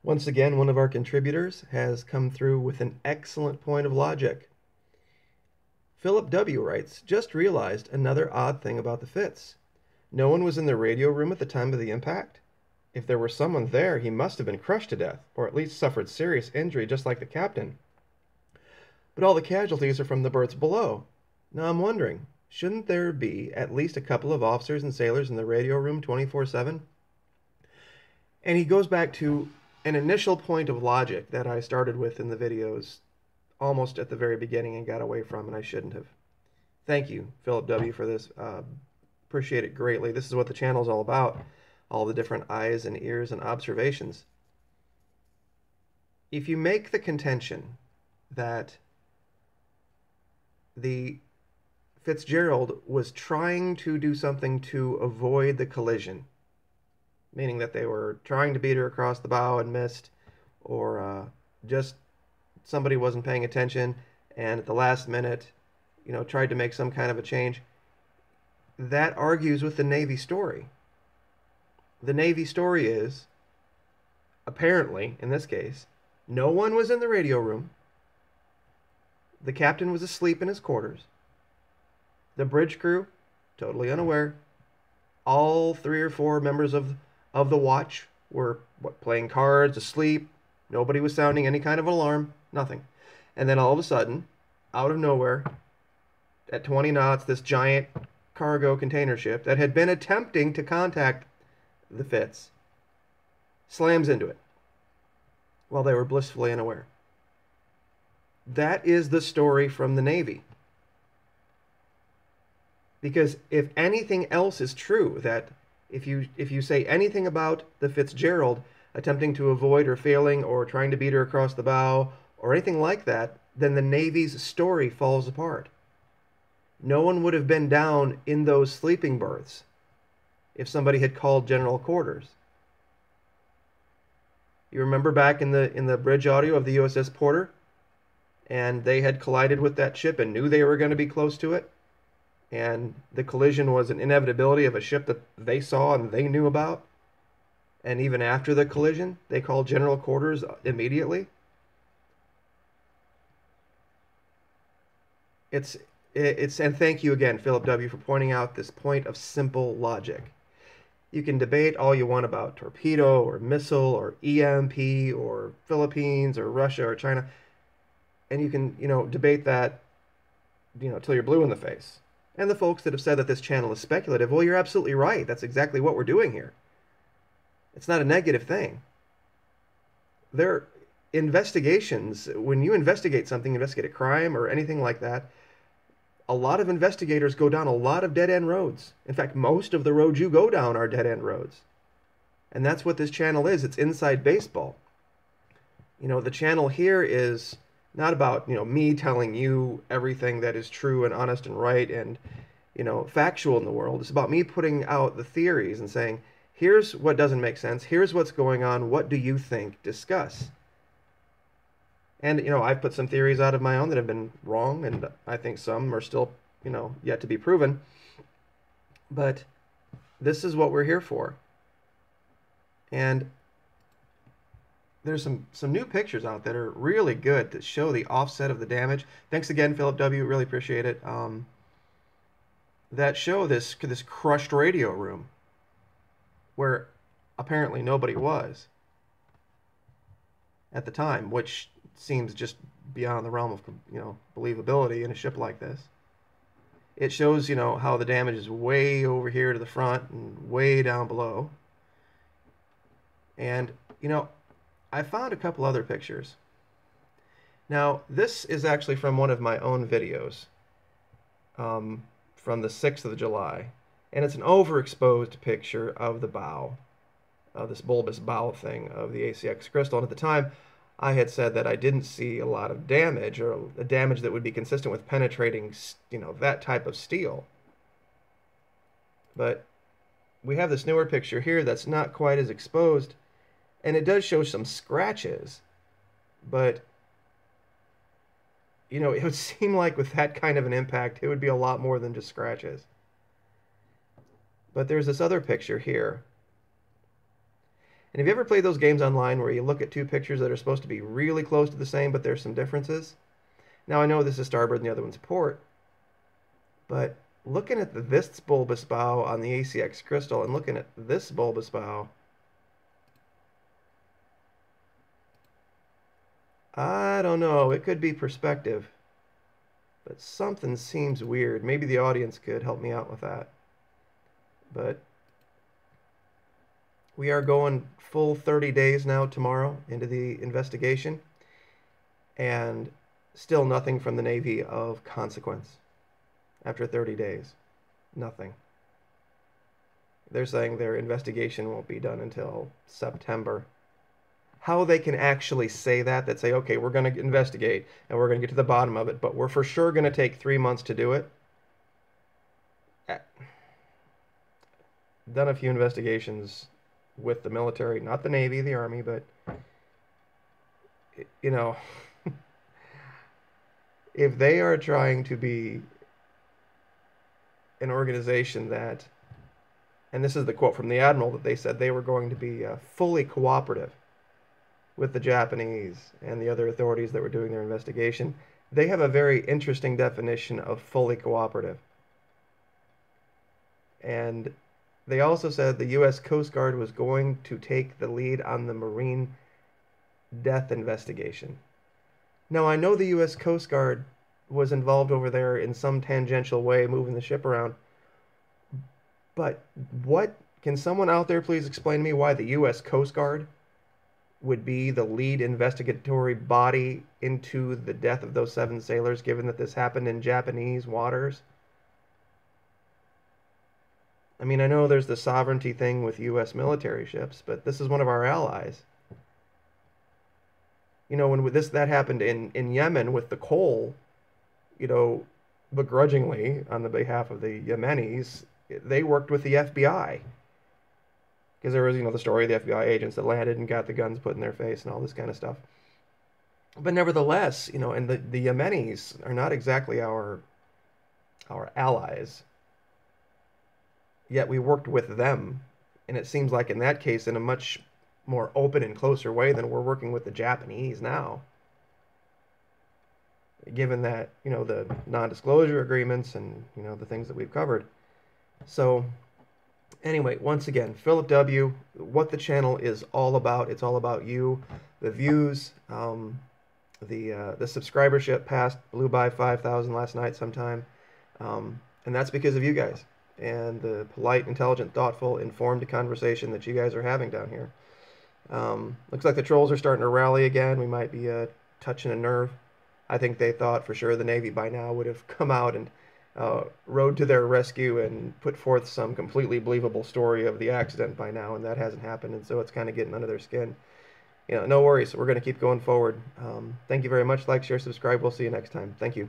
Once again, one of our contributors has come through with an excellent point of logic. Philip W. writes, just realized another odd thing about the Fitz. No one was in the radio room at the time of the impact. If there were someone there, he must have been crushed to death, or at least suffered serious injury just like the captain. But all the casualties are from the berths below. Now I'm wondering, shouldn't there be at least a couple of officers and sailors in the radio room 24/7? And he goes back to an initial point of logic that I started with in the videos almost at the very beginning and got away from, and I shouldn't have. Thank you, Philip W., for this. Appreciate it greatly. This is what the channel is all about, all the different eyes and ears and observations. If you make the contention that the Fitzgerald was trying to do something to avoid the collision, meaning that they were trying to beat her across the bow and missed, or just somebody wasn't paying attention and at the last minute, tried to make some kind of a change, that argues with the Navy story. The Navy story is, apparently, in this case, no one was in the radio room. The captain was asleep in his quarters. The bridge crew, totally unaware. All 3 or 4 members of the watch were playing cards, asleep. Nobody was sounding any kind of alarm, nothing. And then all of a sudden, out of nowhere, at 20 knots, this giant cargo container ship that had been attempting to contact the Fitz slams into it while they were blissfully unaware. That is the story from the Navy. Because if anything else is true, that if you say anything about the Fitzgerald attempting to avoid or failing or trying to beat her across the bow or anything like that, then the Navy's story falls apart. No one would have been down in those sleeping berths if somebody had called general quarters. You remember back in the bridge audio of the USS Porter, and they had collided with that ship and knew they were going to be close to it, and the collision was an inevitability of a ship that they saw and they knew about, and even after the collision, they called general quarters immediately. And thank you again, Philip W., for pointing out this point of simple logic. You can debate all you want about torpedo or missile or EMP or Philippines or Russia or China, and you can, debate that, till you're blue in the face. And the folks that have said that this channel is speculative, well, you're absolutely right. That's exactly what we're doing here. It's not a negative thing. There investigations, when you investigate something, investigate a crime or anything like that, a lot of investigators go down a lot of dead-end roads. In fact, most of the roads you go down are dead-end roads. And that's what this channel is. It's inside baseball. The channel here is not about, me telling you everything that is true and honest and right and, factual in the world. It's about me putting out the theories and saying, here's what doesn't make sense. Here's what's going on. What do you think? Discuss. And, I've put some theories out of my own that have been wrong, and I think some are still, yet to be proven. But this is what we're here for. And there's some new pictures out that are really good that show the offset of the damage. Thanks again, Philip W. Really appreciate it. That show this crushed radio room where apparently nobody was at the time, which seems just beyond the realm of, believability in a ship like this. It shows, how the damage is way over here to the front and way down below. And, I found a couple other pictures. Now, this is actually from one of my own videos from the 6th of July. And it's an overexposed picture of the bow, of this bulbous bow thing of the ACX crystal. And at the time, I had said that I didn't see a lot of damage, or a damage that would be consistent with penetrating, that type of steel. But we have this newer picture here that's not quite as exposed, and it does show some scratches, but, it would seem like with that kind of an impact, it would be a lot more than just scratches. But there's this other picture here. And have you ever played those games online where you look at two pictures that are supposed to be really close to the same, but there's some differences? Now, I know this is starboard and the other one's port, but looking at this bulbous bow on the ACX crystal and looking at this bulbous bow, I don't know. It could be perspective, but something seems weird. Maybe the audience could help me out with that. But we are going full 30 days now tomorrow into the investigation, and still nothing from the Navy of consequence. After 30 days, nothing. They're saying their investigation won't be done until September. How they can actually say that say, okay, we're going to investigate and we're going to get to the bottom of it, but we're for sure going to take 3 months to do it. Done a few investigations with the military, not the Navy, the Army, but, you know, if they are trying to be an organization that, and this is the quote from the Admiral, that they said they were going to be fully cooperative with the Japanese and the other authorities that were doing their investigation. They have a very interesting definition of fully cooperative. And they also said the U.S. Coast Guard was going to take the lead on the Marine death investigation. Now, I know the U.S. Coast Guard was involved over there in some tangential way, moving the ship around. But what, can someone out there please explain to me why the U.S. Coast Guard would be the lead investigatory body into the death of those 7 sailors, given that this happened in Japanese waters? I mean, I know there's the sovereignty thing with U.S. military ships, but this is one of our allies. You know, when that happened in Yemen with the coal, you know, begrudgingly on the behalf of the Yemenis, they worked with the FBI. Because there was, you know, the story of the FBI agents that landed and got the guns put in their face and all this kind of stuff. But nevertheless, you know, and the Yemenis are not exactly our allies. Yet we worked with them. And it seems like in that case, in a much more open and closer way than we're working with the Japanese now. Given that, you know, the non-disclosure agreements and, you know, the things that we've covered. So anyway, once again, Philip W., what the channel is all about, it's all about you, the views, the subscribership blew by 5,000 last night sometime, and that's because of you guys and the polite, intelligent, thoughtful, informed conversation that you guys are having down here. Looks like the trolls are starting to rally again. We might be touching a nerve. I think they thought for sure the Navy by now would have come out and rode to their rescue and put forth some completely believable story of the accident by now, and that hasn't happened, and so it's kind of getting under their skin. You know, no worries. We're going to keep going forward. Thank you very much. Like, share, subscribe. We'll see you next time. Thank you.